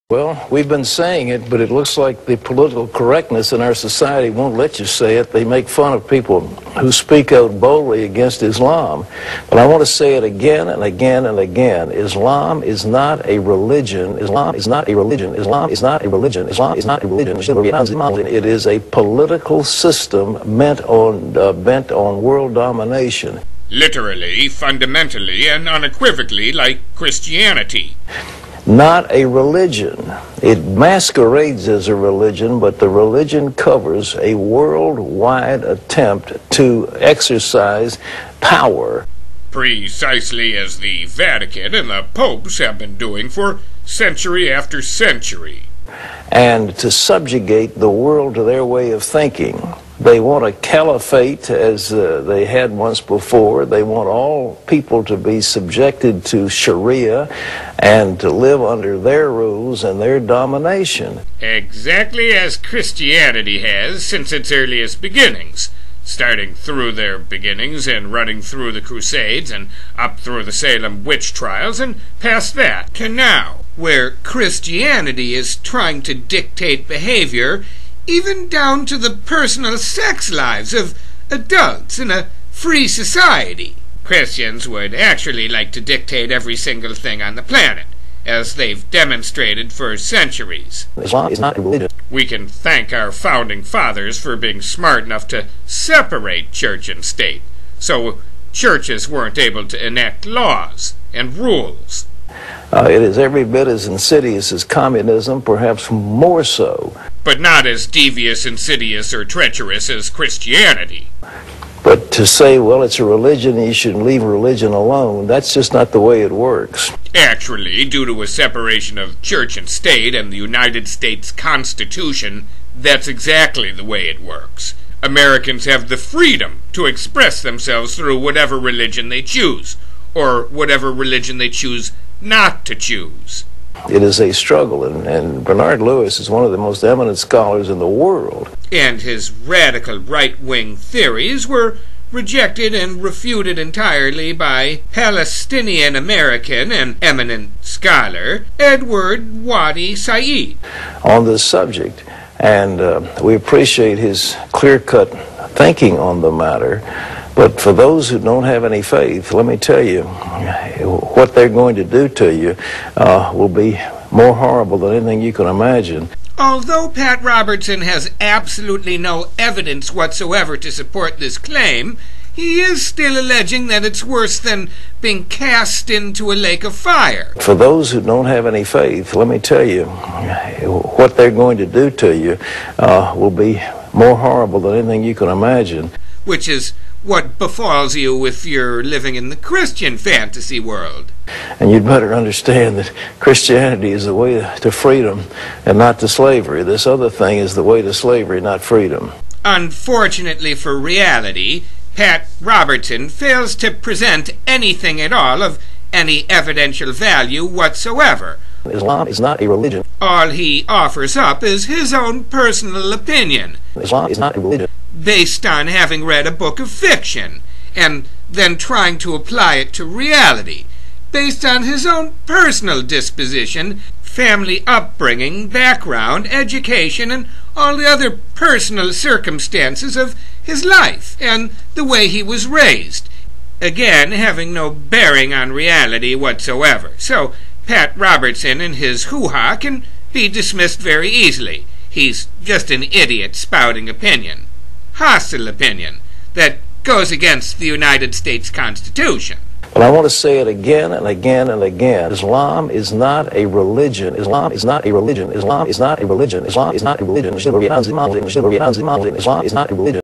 Well, we've been saying it, but it looks like the political correctness in our society won't let you say it. They make fun of people who speak out boldly against Islam. But I want to say it again and again and again. Islam is not a religion. Islam is not a religion. Islam is not a religion. Islam is not a religion. It is a political system bent on world domination. Literally, fundamentally, and unequivocally like Christianity. Not a religion. It masquerades as a religion, but the religion covers a worldwide attempt to exercise power. Precisely as the Vatican and the popes have been doing for century after century. And to subjugate the world to their way of thinking. They want a caliphate as they had once before. They want all people to be subjected to Sharia and to live under their rules and their domination. Exactly as Christianity has since its earliest beginnings, starting through their beginnings and running through the Crusades and up through the Salem witch trials and past that to now, where Christianity is trying to dictate behavior even down to the personal sex lives of adults in a free society. Christians would actually like to dictate every single thing on the planet, as they've demonstrated for centuries. Islam is not a religion. We can thank our founding fathers for being smart enough to separate church and state, so churches weren't able to enact laws and rules. It is every bit as insidious as communism, perhaps more so. But not as devious, insidious, or treacherous as Christianity. But to say, well, it's a religion and you should leave religion alone, that's just not the way it works. Actually, due to a separation of church and state and the United States Constitution, that's exactly the way it works. Americans have the freedom to express themselves through whatever religion they choose, or whatever religion they choose not to choose. It is a struggle, and Bernard Lewis is one of the most eminent scholars in the world. And his radical right-wing theories were rejected and refuted entirely by Palestinian-American and eminent scholar Edward Wadi Said on this subject. And we appreciate his clear-cut thinking on the matter. But for those who don't have any faith, let me tell you, what they're going to do to you will be more horrible than anything you can imagine. Although Pat Robertson has absolutely no evidence whatsoever to support this claim, he is still alleging that it's worse than being cast into a lake of fire. For those who don't have any faith, let me tell you, what they're going to do to you will be more horrible than anything you can imagine. Which is what befalls you if you're living in the Christian fantasy world. And you'd better understand that Christianity is the way to freedom and not to slavery. This other thing is the way to slavery, not freedom. Unfortunately for reality, Pat Robertson fails to present anything at all of any evidential value whatsoever. Islam is not a religion. All he offers up is his own personal opinion. Islam is not a religion. Based on having read a book of fiction, and then trying to apply it to reality, based on his own personal disposition, family upbringing, background, education, and all the other personal circumstances of his life, and the way he was raised. Again, having no bearing on reality whatsoever. So, Pat Robertson and his hoo-ha can be dismissed very easily. He's just an idiot spouting opinion. Hostile opinion that goes against the United States Constitution. But I want to say it again and again and again. Islam is not a religion. Islam is not a religion. Islam is not a religion. Islam is not a religion. Islam is not a religion.